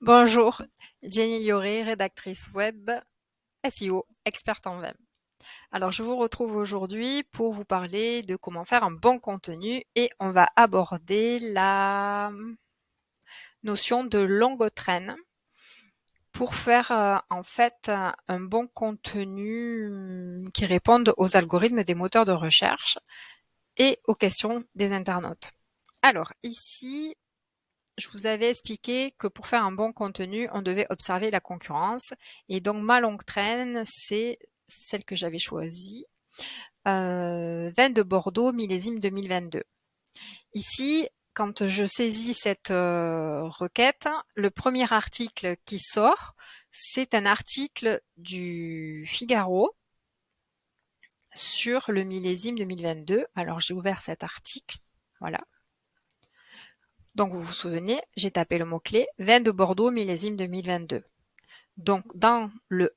Bonjour, Jenny Lioré, rédactrice web, SEO, experte en web. Alors, je vous retrouve aujourd'hui pour vous parler de comment faire un bon contenu et on va aborder la notion de longue traîne pour faire un bon contenu qui réponde aux algorithmes des moteurs de recherche et aux questions des internautes. Alors, ici, je vous avais expliqué que pour faire un bon contenu, on devait observer la concurrence. Et donc, ma longue traîne, c'est celle que j'avais choisie. Vin de Bordeaux, millésime 2022. Ici, quand je saisis cette requête, le premier article qui sort, c'est un article du Figaro sur le millésime 2022. Alors, j'ai ouvert cet article. Voilà. Donc, vous vous souvenez, j'ai tapé le mot-clé vin de Bordeaux, millésime 2022. Donc, dans le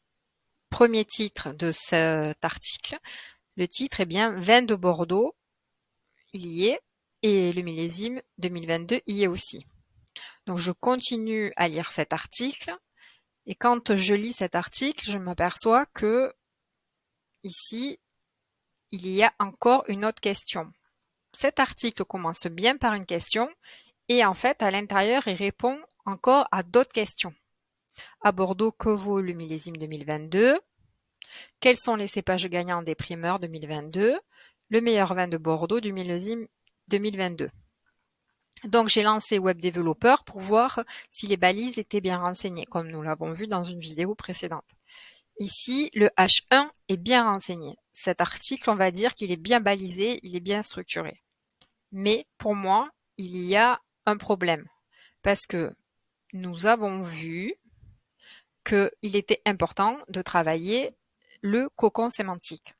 premier titre de cet article, le titre est bien vin de Bordeaux, il y est, et le millésime 2022 y est aussi. Donc, je continue à lire cet article, et quand je lis cet article, je m'aperçois que ici, il y a encore une autre question. Cet article commence bien par une question, et en fait, à l'intérieur, il répond encore à d'autres questions. À Bordeaux, que vaut le millésime 2022? Quels sont les cépages gagnants des primeurs 2022? Le meilleur vin de Bordeaux du millésime 2022. Donc j'ai lancé Web Developer pour voir si les balises étaient bien renseignées, comme nous l'avons vu dans une vidéo précédente. Ici, le H1 est bien renseigné. Cet article, on va dire qu'il est bien balisé, il est bien structuré. Mais pour moi, il y a un problème, parce que nous avons vu qu'il était important de travailler le cocon sémantique.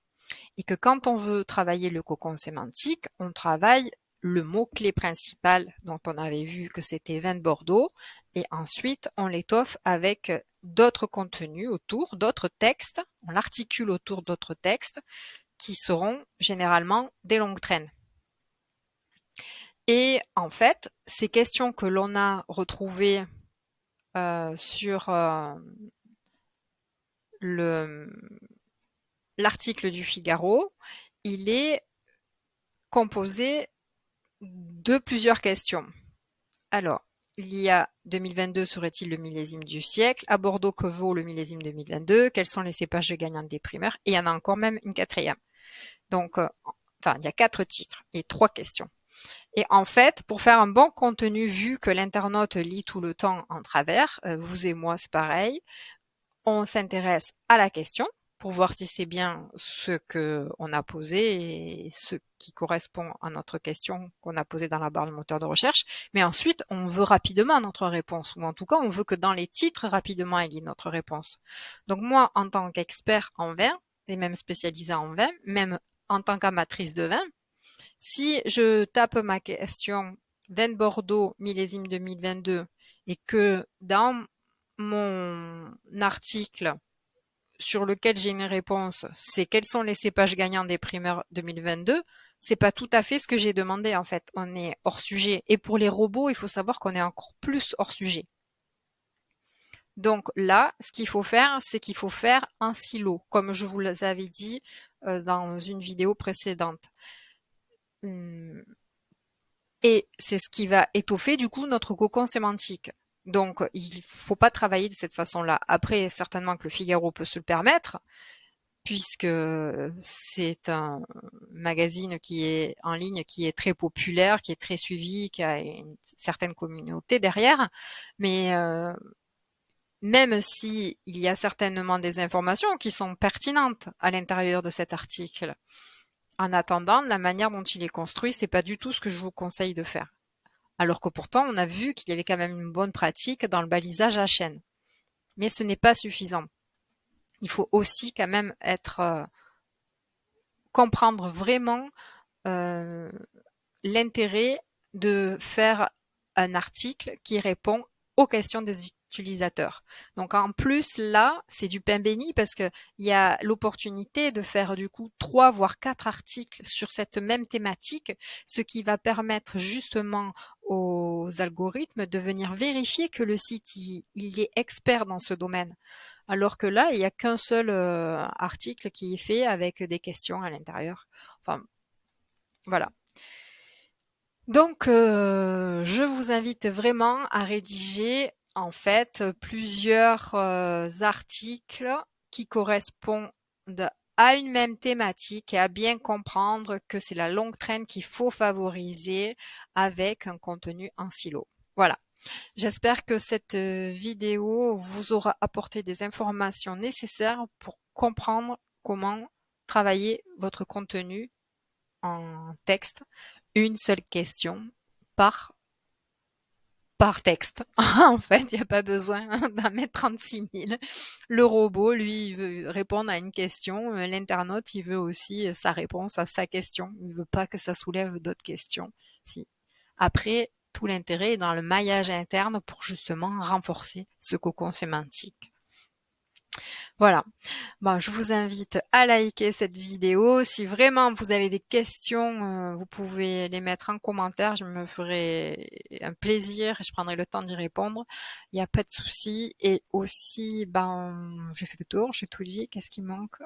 Et que quand on veut travailler le cocon sémantique, on travaille le mot-clé principal dont on avait vu que c'était vin de Bordeaux, et ensuite on l'étoffe avec d'autres contenus autour, d'autres textes, on l'articule autour d'autres textes qui seront généralement des longues traînes. Et en fait, ces questions que l'on a retrouvées sur l'article du Figaro, il est composé de plusieurs questions. Alors, il y a 2022 serait-il le millésime du siècle? À Bordeaux, que vaut le millésime 2022? Quels sont les cépages gagnants des primeurs? Et il y en a encore même une quatrième. Donc, il y a 4 titres et 3 questions. Et en fait, pour faire un bon contenu, vu que l'internaute lit tout le temps en travers, vous et moi, c'est pareil, on s'intéresse à la question pour voir si c'est bien ce qu'on a posé et ce qui correspond à notre question qu'on a posée dans la barre de moteur de recherche. Mais ensuite, on veut rapidement notre réponse, ou en tout cas, on veut que dans les titres, rapidement, il y ait notre réponse. Donc moi, en tant qu'expert en vin, et même spécialisée en vin, même en tant qu'amatrice de vin, si je tape ma question vin de Bordeaux millésime 2022 et que dans mon article sur lequel j'ai une réponse, c'est quels sont les cépages gagnants des primeurs 2022, c'est pas tout à fait ce que j'ai demandé en fait. On est hors sujet. Et pour les robots, il faut savoir qu'on est encore plus hors sujet. Donc là, ce qu'il faut faire, c'est qu'il faut faire un silo, comme je vous l'avais dit dans une vidéo précédente. Et c'est ce qui va étoffer du coup notre cocon sémantique. Donc il faut pas travailler de cette façon-là. Après, certainement que le Figaro peut se le permettre, puisque c'est un magazine qui est en ligne, qui est très populaire, qui est très suivi, qui a une certaine communauté derrière. Mais même si il y a certainement des informations qui sont pertinentes à l'intérieur de cet article, en attendant, la manière dont il est construit, c'est pas du tout ce que je vous conseille de faire. Alors que pourtant, on a vu qu'il y avait quand même une bonne pratique dans le balisage à chaîne. Mais ce n'est pas suffisant. Il faut aussi quand même comprendre vraiment euh, l'intérêt de faire un article qui répond aux questions des utilisateurs. Donc en plus là, c'est du pain béni parce que il y a l'opportunité de faire du coup 3 voire 4 articles sur cette même thématique, ce qui va permettre justement aux algorithmes de venir vérifier que le site il est expert dans ce domaine. Alors que là, il n'y a qu'un seul article qui est fait avec des questions à l'intérieur. Enfin, voilà. Donc, je vous invite vraiment à rédiger en fait plusieurs articles qui correspondent à une même thématique et à bien comprendre que c'est la longue traîne qu'il faut favoriser avec un contenu en silo. Voilà. J'espère que cette vidéo vous aura apporté des informations nécessaires pour comprendre comment travailler votre contenu en texte, une seule question par, par texte. En fait, il n'y a pas besoin d'en mettre 36 000. Le robot, lui, il veut répondre à une question. L'internaute, il veut aussi sa réponse à sa question. Il ne veut pas que ça soulève d'autres questions. Si. Après, tout l'intérêt est dans le maillage interne pour justement renforcer ce cocon sémantique. Voilà. Bon, je vous invite à liker cette vidéo. Si vraiment vous avez des questions, vous pouvez les mettre en commentaire. Je me ferai un plaisir et je prendrai le temps d'y répondre. Il n'y a pas de souci. Et aussi, j'ai fait le tour, j'ai tout dit. Qu'est-ce qui manque?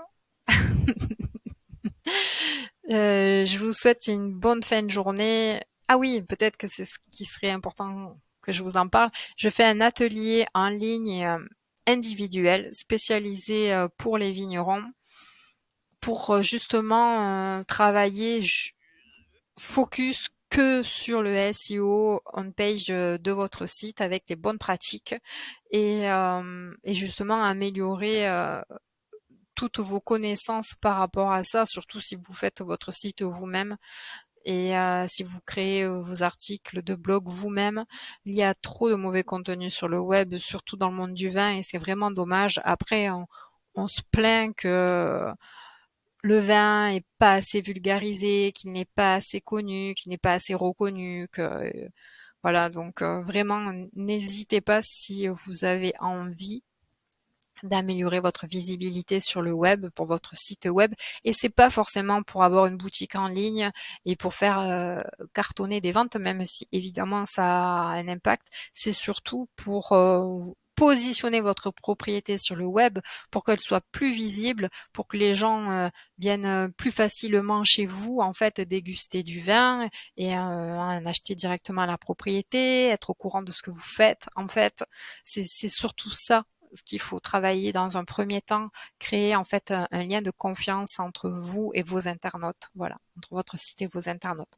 Je vous souhaite une bonne fin de journée. Ah oui, peut-être que c'est ce qui serait important que je vous en parle. Je fais un atelier en ligne individuel spécialisé pour les vignerons pour justement travailler focus que sur le SEO on page de votre site avec les bonnes pratiques et justement améliorer toutes vos connaissances par rapport à ça, surtout si vous faites votre site vous-même et si vous créez vos articles de blog vous-même. Il y a trop de mauvais contenu sur le web, surtout dans le monde du vin, et c'est vraiment dommage. Après, on se plaint que le vin est pas assez vulgarisé, qu'il n'est pas assez connu, qu'il n'est pas assez reconnu, que voilà, donc vraiment n'hésitez pas si vous avez envie d'améliorer votre visibilité sur le web pour votre site web, et c'est pas forcément pour avoir une boutique en ligne et pour faire cartonner des ventes, même si évidemment ça a un impact. C'est surtout pour positionner votre propriété sur le web pour qu'elle soit plus visible, pour que les gens viennent plus facilement chez vous en fait déguster du vin et en acheter directement à la propriété, être au courant de ce que vous faites. En fait, c'est surtout ça ce qu'il faut travailler dans un premier temps, créer en fait un lien de confiance entre vous et vos internautes, voilà, entre votre site et vos internautes.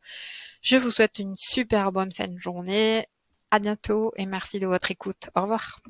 Je vous souhaite une super bonne fin de journée, à bientôt et merci de votre écoute. Au revoir.